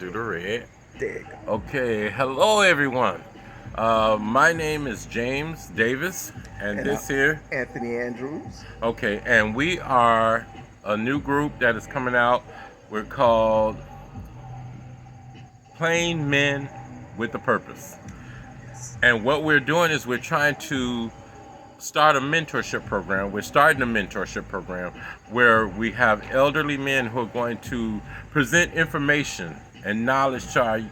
do the red. There you go. Okay, hello everyone. My name is James Davis, and And I'm this here, Anthony Andrews. okay, and we are a new group that is coming out. We're called Plain Men with a Purpose. Yes. And what we're doing is we're trying to start a mentorship program. We're starting a mentorship program where we have elderly men who are going to present information and knowledge to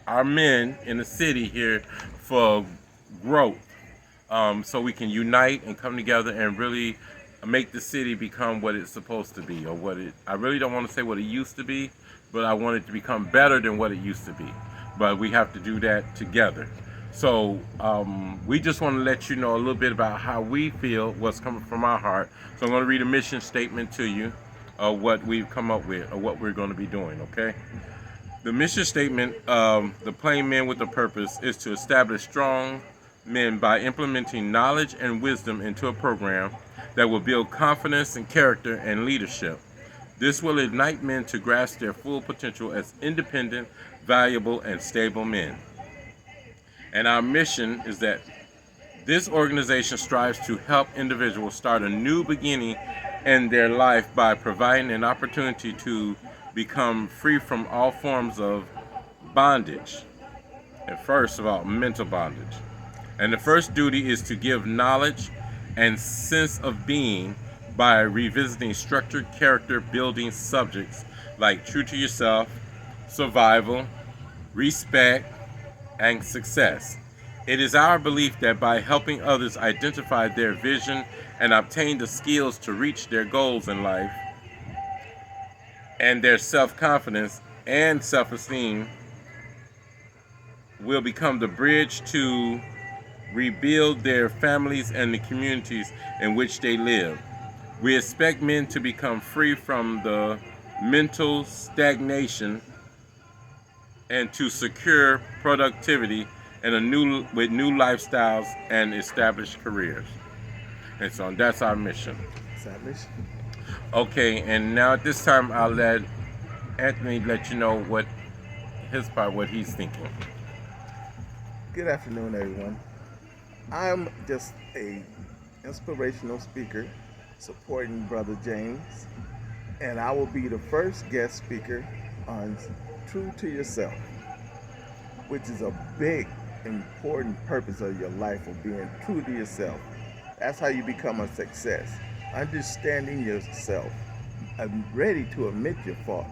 our men in the city here for growth. So we can unite and come together and really make the city become what it's supposed to be, or I really don't want to say what it used to be, but I want it to become better than what it used to be. But we have to do that together. So we just want to let you know a little bit about how we feel, what's coming from our heart. So I'm going to read a mission statement to you of what we've come up with, or what we're going to be doing, okay? The mission statement of the Plain Men with a Purpose is to establish strong men by implementing knowledge and wisdom into a program that will build confidence and character and leadership. This will ignite men to grasp their full potential as independent, valuable, and stable men. And our mission is that this organization strives to help individuals start a new beginning in their life by providing an opportunity to become free from all forms of bondage. And first of all, mental bondage. And the first duty is to give knowledge and sense of being by revisiting structured character building subjects like true to yourself, survival, respect, and success. It is our belief that by helping others identify their vision and obtain the skills to reach their goals in life, and their self-confidence and self-esteem will become the bridge to rebuild their families and the communities in which they live. We expect men to become free from the mental stagnation and to secure productivity and with new lifestyles and established careers. And so that's our mission. Established. Okay, and now at this time I'll let Anthony let you know what what he's thinking. Good afternoon, everyone. I'm just a inspirational speaker supporting Brother James, and I will be the first guest speaker on True to Yourself, which is a big, important purpose of your life of being true to yourself. That's how you become a success. Understanding yourself and ready to admit your faults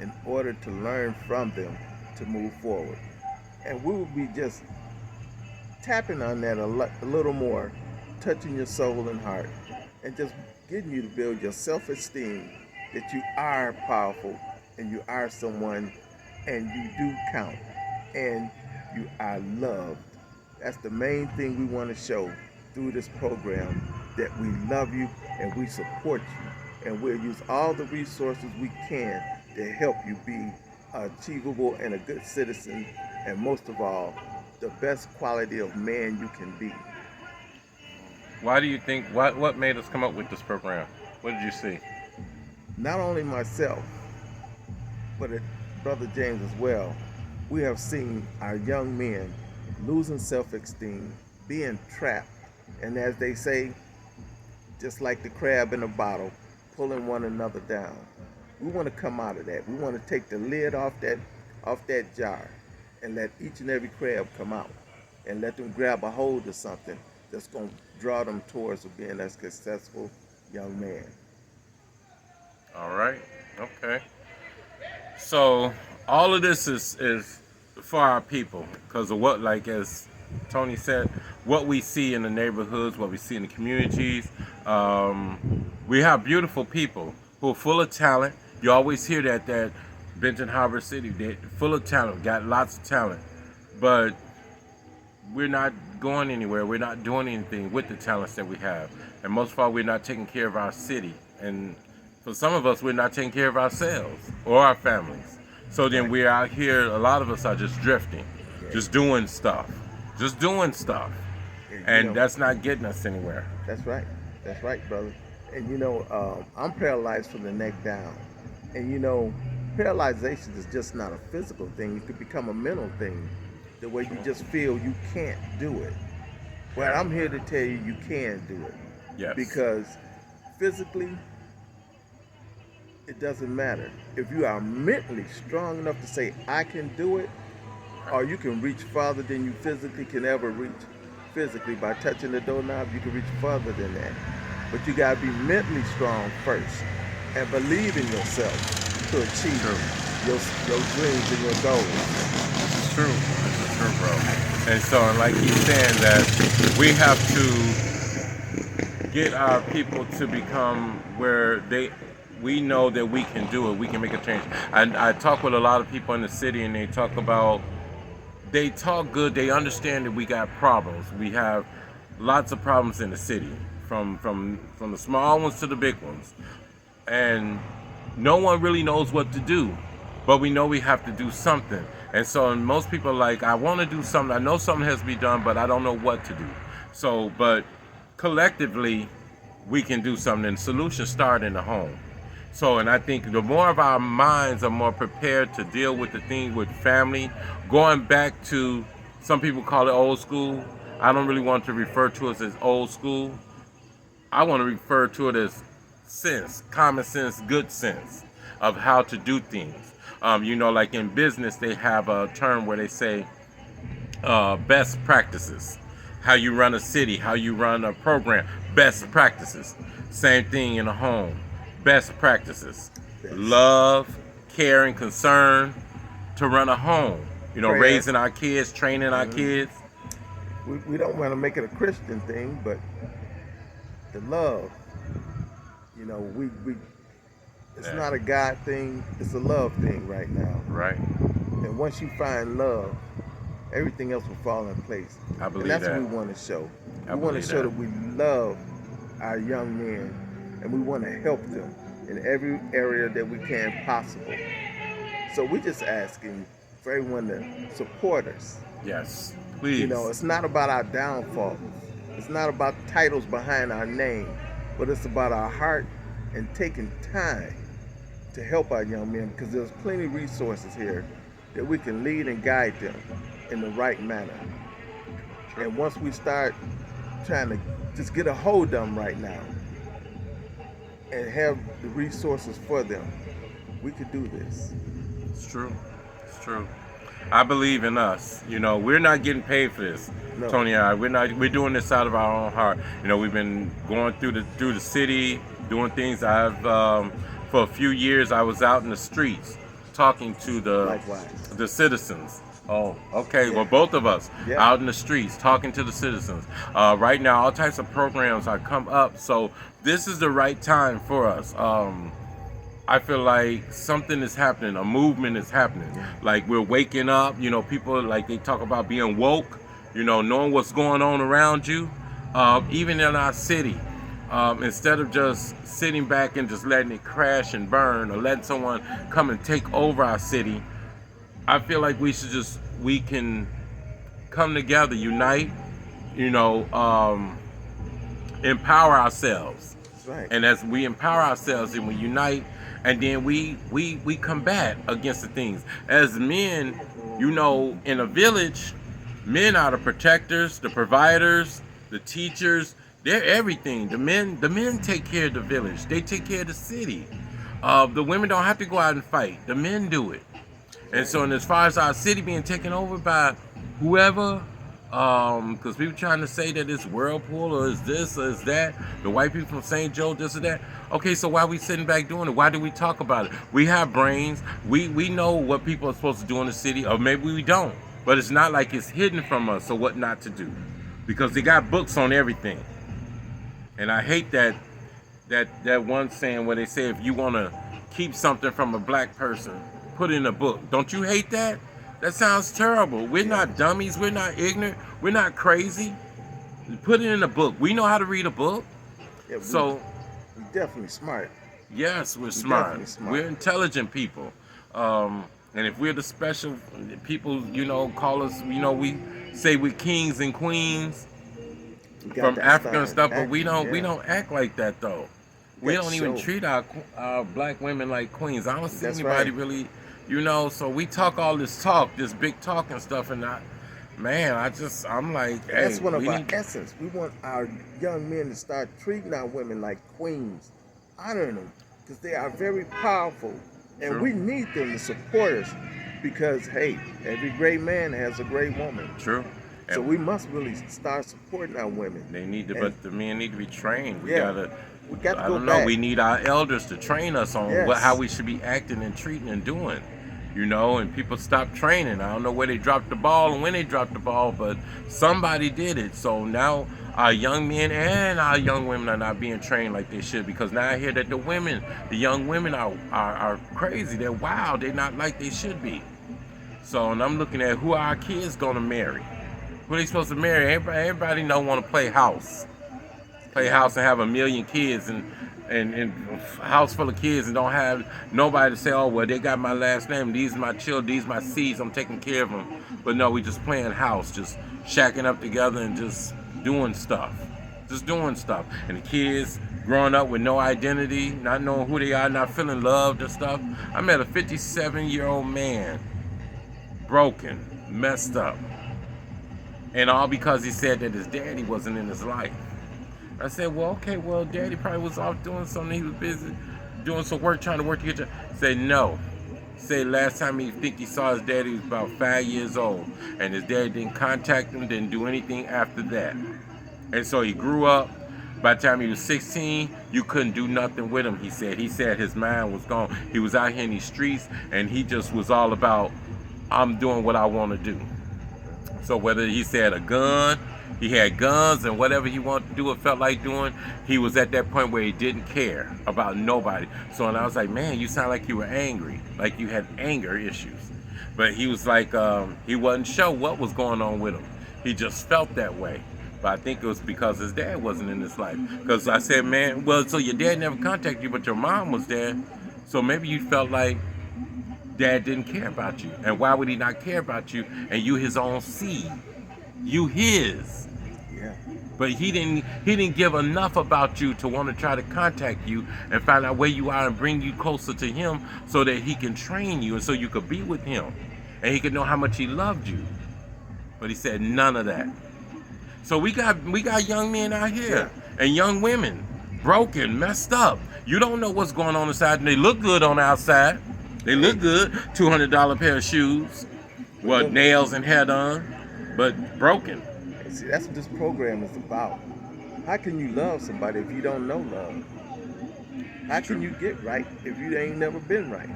in order to learn from them to move forward. And we will be just tapping on that a little more, touching your soul and heart, and just getting you to build your self-esteem that you are powerful and you are someone and you do count and you are loved. That's the main thing we want to show through this program, that we love you and we support you, and we'll use all the resources we can to help you be achievable and a good citizen, and most of all, the best quality of man you can be. Why do you think what made us come up with this program? What did you see? Not only myself, but Brother James as well, we have seen our young men losing self-esteem, being trapped, and as they say, just like the crab in a bottle, pulling one another down. We want to come out of that. We want to take the lid off that jar and let each and every crab come out and let them grab a hold of something that's going to draw them towards being a successful young man. All right. Okay. So all of this is for our people because of what, like as Tony said, what we see in the neighborhoods, what we see in the communities. We have beautiful people who are full of talent. You always hear that Benton Harbor City, they're full of talent, got lots of talent, but we're not going anywhere. We're not doing anything with the talents that we have, and most of all, we're not taking care of our city. And for some of us, we're not taking care of ourselves or our families. So then we're out here. A lot of us are just drifting, Yeah. just doing stuff, and that's not getting us anywhere. That's right. That's right, brother. And I'm paralyzed from the neck down. And paralyzation is just not a physical thing. It could become a mental thing, the way you just feel you can't do it. Well, I'm here to tell you you can do it. Yes. Because physically, it doesn't matter. If you are mentally strong enough to say, I can do it, or you can reach farther than you physically can ever reach. Physically, by touching the doorknob, you can reach further than that. But you gotta be mentally strong first and believe in yourself to achieve your dreams and your goals. It's true. It's true, bro. And so, like he's saying, that we have to get our people to become where we know that we can do it. We can make a change. I talk with a lot of people in the city, and they talk good. They understand that we got problems. We have lots of problems in the city, from the small ones to the big ones, and no one really knows what to do. But we know we have to do something. And so most people are like, I want to do something. I know something has to be done, but I don't know what to do. So, but collectively, we can do something. And solutions start in the home. So, and I think the more of our minds are more prepared to deal with the thing with family, going back to, some people call it old school. I don't really want to refer to it as old school. I want to refer to it as sense, common sense, good sense of how to do things. Like in business, they have a term where they say best practices. How you run a city, how you run a program, best practices. Same thing in a home, best practices. Yes. Love, care, and concern to run a home. Prayer. Raising our kids, training our kids. We don't want to make it a Christian thing, but the love, it's not a God thing, it's a love thing right now. Right. And once you find love, everything else will fall in place. I believe and that's that. what we want to show. I We want to believe show that. that we love our young men, and we want to help them in every area that we can possible. So we're just asking for everyone to support us. Yes, please. It's not about our downfall. It's not about titles behind our name, but it's about our heart and taking time to help our young men, because there's plenty of resources here that we can lead and guide them in the right manner. And once we start trying to just get a hold of them right now and have the resources for them, we could do this. It's true. It's true. I believe in us. We're not getting paid for this. No. Tony and I, we're doing this out of our own heart. We've been going through the city, doing things. For a few years, I was out in the streets talking to the citizens. Oh, okay. Yeah. Well, both of us Yeah. out in the streets talking to the citizens. Right now, all types of programs are come up. So this is the right time for us. I feel like something is happening. A movement is happening. Like we're waking up. People, like, they talk about being woke. Knowing what's going on around you. Even in our city. Instead of just sitting back and just letting it crash and burn, or letting someone come and take over our city, I feel like we can come together, unite, empower ourselves. That's right. And as we empower ourselves and we unite, and then we combat against the things. As men, in a village, men are the protectors, the providers, the teachers. They're everything. The men take care of the village. They take care of the city. The women don't have to go out and fight. The men do it. And so, as far as our city being taken over by whoever, because people trying to say that it's Whirlpool or is this or is that, the white people from St. Joe, this or that. Okay, so why are we sitting back doing it? Why do we talk about it? We have brains. We know what people are supposed to do in the city, or maybe we don't. But it's not like it's hidden from us or what not to do, because they got books on everything. And I hate that one saying where they say, if you want to keep something from a black person, put it in a book. Don't you hate that? That sounds terrible. We're not dummies. We're not ignorant. We're not crazy. Put it in a book. We know how to read a book. Yeah, So we're definitely smart. yes, we're definitely smart. smart. We're intelligent people. And if we're the special people, call us, we say we're kings and queens We got from that Africa and style. stuff, but we don't Yeah. act like that though. We that don't even show. treat our black women like queens. I don't see That's anybody right. really, so we talk all this talk, this big talk and stuff, and I'm like, And that's hey, one of we our need, essence. We want our young men to start treating our women like queens, honoring them, because they are very powerful, and true, we need them to support us. Because hey, every great man has a great woman, true. so And we must really start supporting our women. they need to, And but the men need to be trained. We yeah, gotta, we got to I go don't know, back. we need our elders to train us on how Yes, we should be acting and treating and doing. And people stop training. I don't know where they dropped the ball and when they dropped the ball, but somebody did it. So now our young men and our young women are not being trained like they should, because now I hear that the young women are crazy. They're wild. They're not like they should be. So, and I'm looking at who our kids gonna marry. Who they supposed to marry? Everybody don't want to play house and have a million kids and a house full of kids and don't have nobody to say, oh, well, they got my last name. These are my children. These are my seeds. I'm taking care of them. But no, we just playing house, just shacking up together and just doing stuff. Just doing stuff. And the kids growing up with no identity, not knowing who they are, not feeling loved and stuff. I met a 57-year-old man, broken, messed up. And all because he said that his daddy wasn't in his life. I said, well, okay, well, daddy probably was off doing something. He was busy doing some work, trying to work to get you. Said, no. Said last time he saw his daddy was about 5 years old. And his dad didn't contact him, didn't do anything after that. And so he grew up. By the time he was 16, you couldn't do nothing with him, he said. He said his mind was gone. He was out here in these streets, and he just was all about, I'm doing what I want to do. So whether he said a gun, he had guns and whatever he wanted to do or felt like doing, he was at that point where he didn't care about nobody. So and I was like, man, you sound like you were angry, like you had anger issues. But he was like, he wasn't sure what was going on with him. He just felt that way. But I think it was because his dad wasn't in his life. Because I said, man, well, so your dad never contacted you, but your mom was there. So maybe you felt like dad didn't care about you. And why would he not care about you? And you his own seed. You his. yeah, But he didn't give enough about you to want to try to contact you and find out where you are and bring you closer to him so that he can train you and so you could be with him. And he could know how much he loved you. But he said none of that. So we got young men out yeah. here and young women, broken, messed up. You don't know what's going on inside, and they look good on the outside. They look good, $200 pair of shoes, But look, nails and hair done, but broken. see, that's what this program is about. How can you love somebody if you don't know love? How can you get right if you ain't never been right?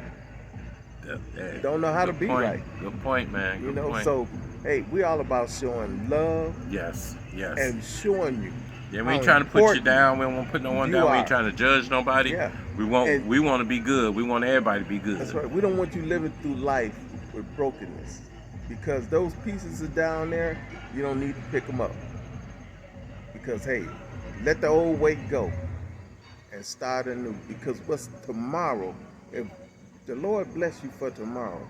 You don't know how to Good be point. right. Good point, man. You Good know, point. so hey, we all about showing love Yes, yes. and showing you. Yeah, we how ain't trying to put you important down. We don't want to put no one you down. We are. ain't trying to judge nobody. Yeah. We want And to be good. We want everybody to be good. that's right. We don't want you living through life with brokenness, because those pieces are down there. You don't need to pick them up. Because hey, let the old weight go and start anew. Because what's tomorrow? If the Lord bless you for tomorrow,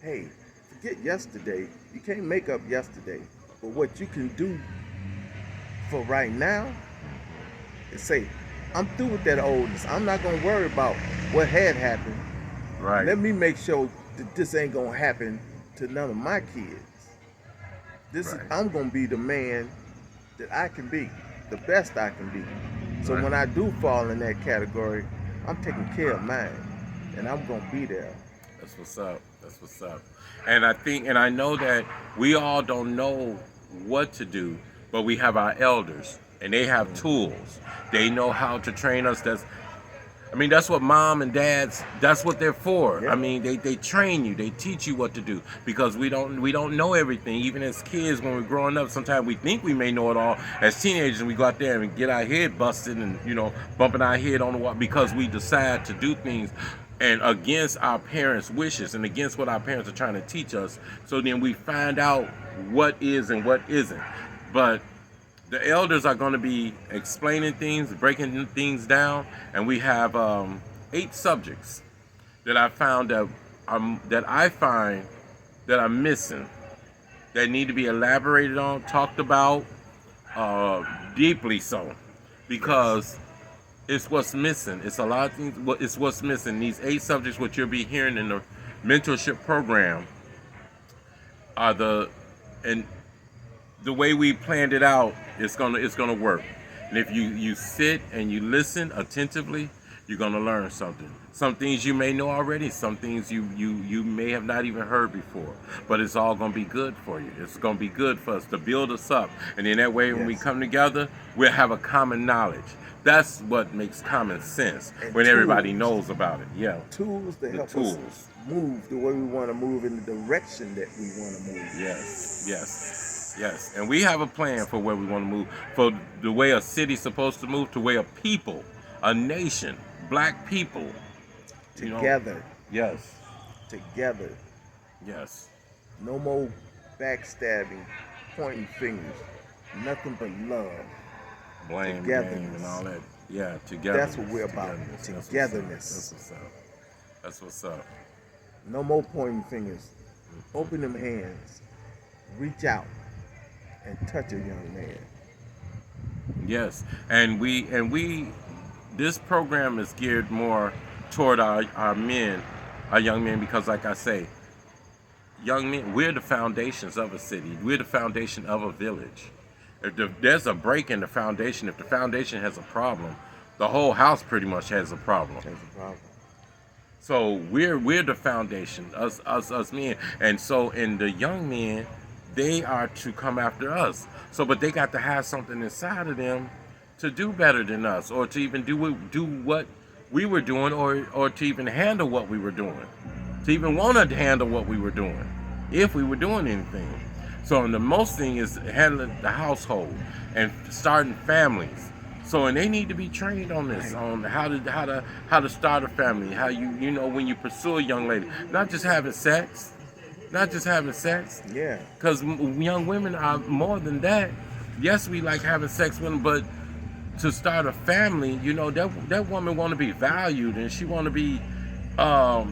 hey, forget yesterday. You can't make up yesterday. But what you can do for right now is say, I'm through with that oldness. I'm not gonna worry about what had happened. Right. Let me make sure that this ain't gonna happen to none of my kids. Right. I'm gonna be the man that I can be, the best I can be. So Right. when I do fall in that category, I'm taking care of mine, and I'm gonna be there. That's what's up. That's what's up. And I know that we all don't know what to do, but we have our elders and they have tools. They know how to train us. That's what mom and dads, that's what they're for. Yeah. They train you, they teach you what to do, because we don't know everything. Even as kids, when we're growing up, sometimes we think we may know it all. As teenagers, we go out there and get our head busted and, bumping our head on the wall because we decide to do things and against our parents' wishes and against what our parents are trying to teach us. So then we find out what is and what isn't. But the elders are going to be explaining things, breaking things down, and we have 8 subjects that I found that I find that are missing, that need to be elaborated on, talked about, deeply so, because It's what's missing. It's a lot of things. It's what's missing. These 8 subjects, what you'll be hearing in the mentorship program, are and the way we planned it out. It's gonna work. And if you sit and you listen attentively, you're gonna learn something. Some things you may know already. Some things you may have not even heard before. But it's all gonna be good for you. It's gonna be good for us to build us up. And in that way, when we come together, we'll have a common knowledge. That's what makes common sense And when tools. everybody knows about it. Yeah. Tools to The help tools. us move the way we want to move in the direction that we want to move. Yes. And we have a plan for where we want to move, for the way a city's supposed to move, to where a people, a nation, black people, Together. Yes. Together. Yes. No more backstabbing, pointing fingers. Nothing but love. Blame, Togetherness. game, and all that. Yeah, together. That's what we're about. Togetherness. That's what's up. No more pointing fingers. Open them hands. Reach out and touch a young man. Yes, and we this program is geared more toward our men, our young men, because like I say, young men, we're the foundations of a city. We're the foundation of a village. If there's a break in the foundation, if the foundation has a problem, the whole house pretty much has a problem. That's a problem. So we're the foundation, us men. And so in the young men, they are to come after us. So but they got to have something inside of them to do better than us, or to even do what we were doing, or to even handle what we were doing. To even want to handle what we were doing, if we were doing anything. So and the most thing is handling the household and starting families. So and they need to be trained on this, on how to start a family, how you know when you pursue a young lady, not just having sex, Yeah. because young women are more than that. Yes, we like having sex with them, but to start a family, you know, that woman want to be valued, and she want to be I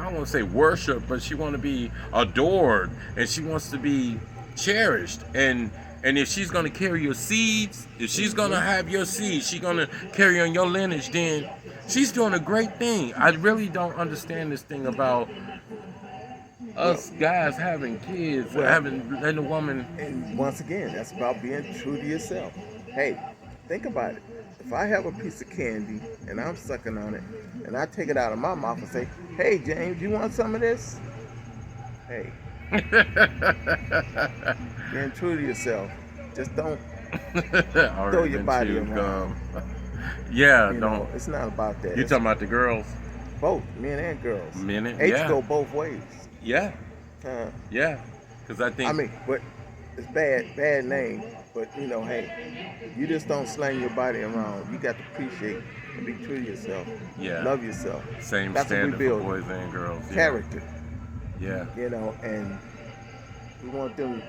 don't want to say worshiped, but she want to be adored, and she wants to be cherished. And if she's gonna carry your seeds, if she's gonna have your seeds, she's gonna carry on your lineage, then she's doing a great thing. I really don't understand this thing about us guys having kids, letting a woman. And once again, that's about being true to yourself. Hey, think about it. If I have a piece of candy and I'm sucking on it, and I take it out of my mouth and say, "Hey, James, you want some of this?" Hey, being true to yourself. Just don't throw your body around. Yeah, You don't. know, it's not about that. You It's talking about the girls? both men and girls. Men and- H yeah. go both ways. Yeah, Uh, yeah. Because I think. I mean, but it's bad name. But you know, hey, you just don't slang your body around. You got to appreciate and be true to yourself. Yeah. Love yourself. Same That's what we standard for build. boys and girls. Yeah. Character. Yeah. You know, and we want them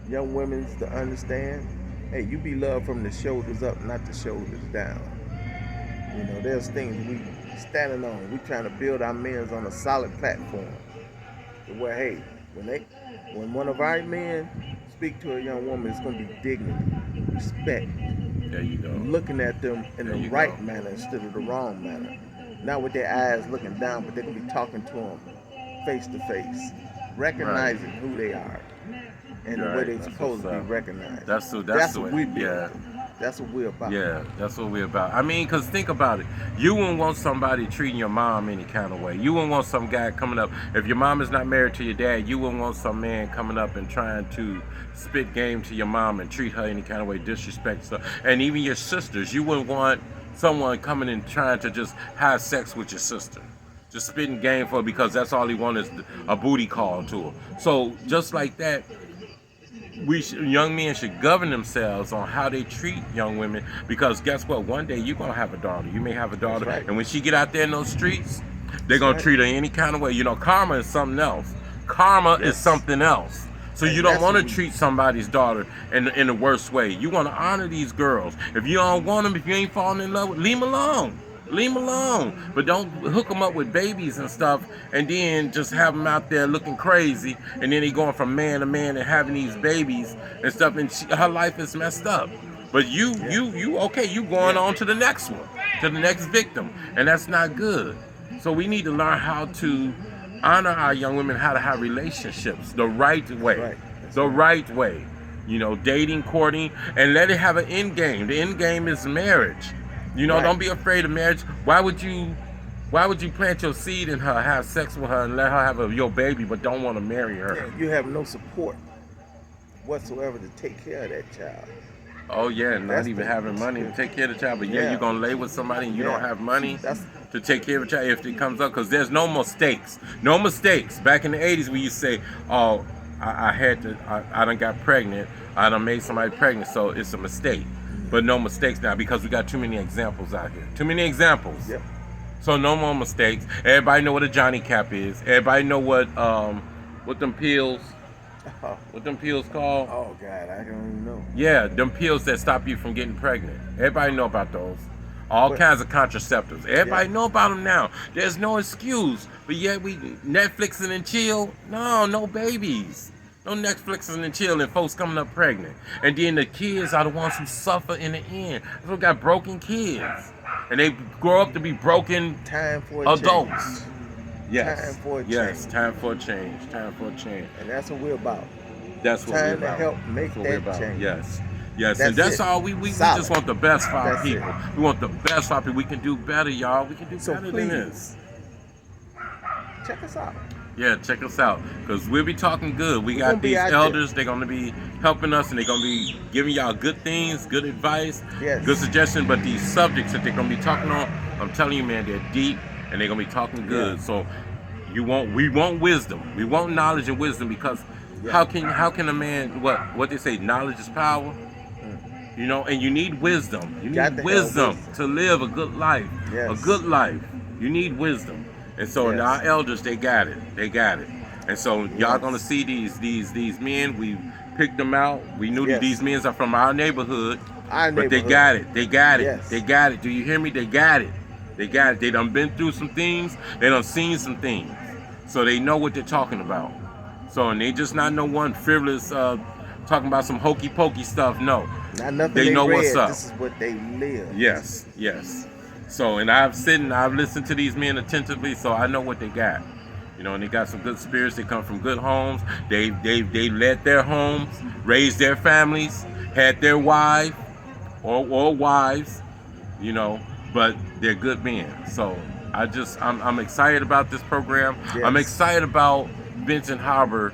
young women to understand, hey, you be loved from the shoulders up, not the shoulders down. You know, there's things we standing on. We trying to build our men on a solid platform. To where, hey, when one of our men speak to a young woman, it's gonna be dignity, respect. There you go. Looking at them in There the you right go. manner instead of the wrong manner. Not with their eyes looking down, but they're gonna be talking to them face to face, recognizing who they are and the way Right, they're that's supposed to what's be up. recognized. That's the what way. we build. Yeah. That's what we're about. Yeah, that's what we're about. I mean, because think about it. You wouldn't want somebody treating your mom any kind of way. You wouldn't want some guy coming up. If your mom is not married to your dad, you wouldn't want some man coming up and trying to spit game to your mom and treat her any kind of way, disrespect her. And even your sisters, you wouldn't want someone coming and trying to just have sex with your sister. Just spitting game for her because that's all he wants is a booty call to her. So just like that, young men should govern themselves on how they treat young women, because guess what? One day you're gonna have a daughter. You may have a daughter, That's right. and when she get out there in those streets, they're gonna right. treat her any kind of way. You know, karma is something else. Karma is Yes. something else. So And you don't that's want to what we- treat somebody's daughter in the worst way. You want to honor these girls. If you don't want them, if you ain't falling in love with, leave them alone. Leave them alone. But don't hook them up with babies and stuff, and then just have them out there looking crazy, and then they going from man to man and having these babies and stuff, and her life is messed up. But you okay, you going on to the next one, to the next victim, and that's not good. So we need to learn how to honor our young women, how to have relationships the right way, right. the right way. You know, dating, courting, and let it have an end game. The end game is marriage. You know, Right. don't be afraid of marriage. Why would you plant your seed in her, have sex with her, and let her have your baby, but don't want to marry her? Yeah, you have no support whatsoever to take care of that child. Oh yeah, not That's even the- having money to take care of the child, but yeah, Yeah. you're gonna lay with somebody and you don't Yeah. have money That's to take care of a child if it comes up, because there's no mistakes. No mistakes. Back in the 80s, we used to say, oh, I done got pregnant, I done made somebody pregnant, so it's a mistake. But no mistakes now because we got too many examples out here. Too many examples. yep. So no more mistakes. Everybody know what a Johnny Cap is. Everybody know what them pills, what them pills called. Oh God, I don't even know. Yeah, them pills that stop you from getting pregnant. Everybody know about those. All But- kinds of contraceptives. Everybody Yeah. know about them now. There's no excuse. But yet we Netflixing and chill. No babies. No Netflixing and chill and folks coming up pregnant. And then the kids are the ones who suffer in the end. We got broken kids. And they grow up to be broken Time for a adults. change. Yes. Time for a yes. change. Time for a change. Time for a change. And that's what we're about. That's what Time we're to about. help make That's what we're that about. change. Yes. Yes. That's and that's it. all we Solid. just want the best for our That's people. it. We want the best for our people. We can do better, y'all. We can do So better please, than this. check us out. Yeah, check us out. Because we'll be talking good. We We're got gonna be these out there. elders, they're gonna be helping us and they're gonna be giving y'all good things, good advice, Yes. good suggestions. But these subjects that they're gonna be talking on, I'm telling you, man, they're deep and they're gonna be talking good. Yeah. So we want wisdom. We want knowledge and wisdom because Yeah. how can a man what they say, knowledge is power? You know, and you need wisdom. You Got need to have wisdom wisdom. to live a good life. Yes. A good life. You need wisdom. And so Yes. our elders, they got it. They got it. And so y'all Yes. gonna see these men. We picked them out. We knew Yes. that these men are from our neighborhood. Our But they neighborhood. got it. They got it. Yes. They got it. Do you hear me? They got it. They got it. They done been through some things. They done seen some things. So they know what they're talking about. So and they just not no one frivolous talking about some hokey pokey stuff. No. Not nothing They know read. what's up. This is what they live. Yes, yes. So, and I've listened to these men attentively, so I know what they got. You know, and they got some good spirits. They come from good homes. They led their homes, raised their families, had their wife or wives. You know, but they're good men. So I'm excited about this program. Yes. I'm excited about Benton Harbor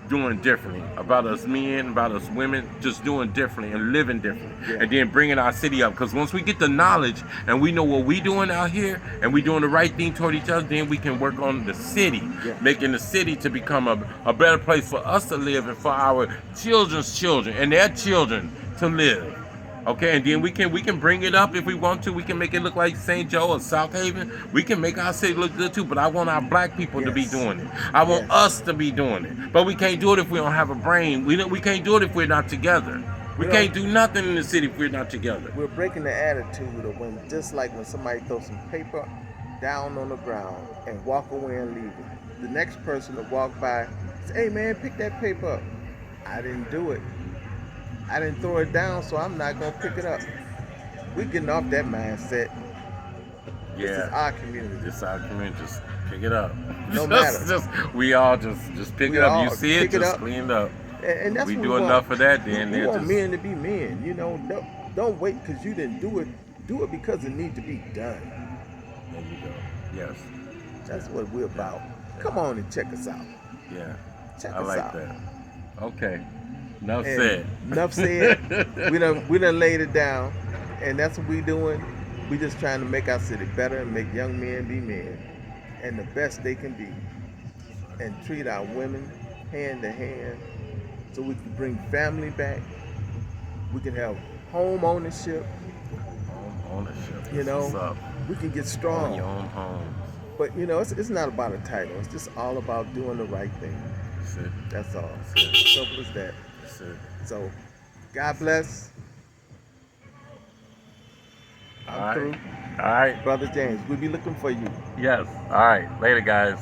doing differently, about us men, about us women, just doing differently and living differently, Yeah. and then bringing our city up. Because once we get the knowledge and we know what we doing out here and we doing the right thing toward each other, then we can work on the city, Yeah. making the city to become a better place for us to live and for our children's children and their children to live. Okay, and then we can bring it up if we want to. We can make it look like St. Joe or South Haven. We can make our city look good too. But I want our black people to be Yes. doing it. I want Yes. us to be doing it. But we can't do it if we don't have a brain. We can't do it if we're not together. We We can't don't- do nothing in the city if we're not together. We're breaking the attitude of when, just like when somebody throws some paper down on the ground and walk away and leave it. The next person to walk by says, "Hey man, pick that paper up." I didn't do it. I didn't throw it down, so I'm not gonna pick it up. We're getting off that mindset. This is Yeah, our community. this our community. Just pick it up. No Just- matter. we all just pick We it up. all You see it, pick it just up. clean it up. And that's We what do want. enough of that, then We they're want just- men to be men. You know, don't wait because you didn't do it. Do it because it needs to be done. There you go. Yes. That's what we're about. Come on and check us out. Yeah. Check I us like out. that. Okay. Enough And said. Enough said. we done laid it down, and that's what we doing. We just trying to make our city better and make young men be men, and the best they can be, and treat our women hand to hand, so we can bring family back. We can have home ownership. Home ownership. You That's know, what's up. we can get Own strong. your own home. But you know, it's not about a title. It's just all about doing the right thing. That's it. That's all. That's it. Simple as that. That's it. So, God bless. I'm All right. through. All right. Brother James, we'll be looking for you. Yes. All right. Later, guys.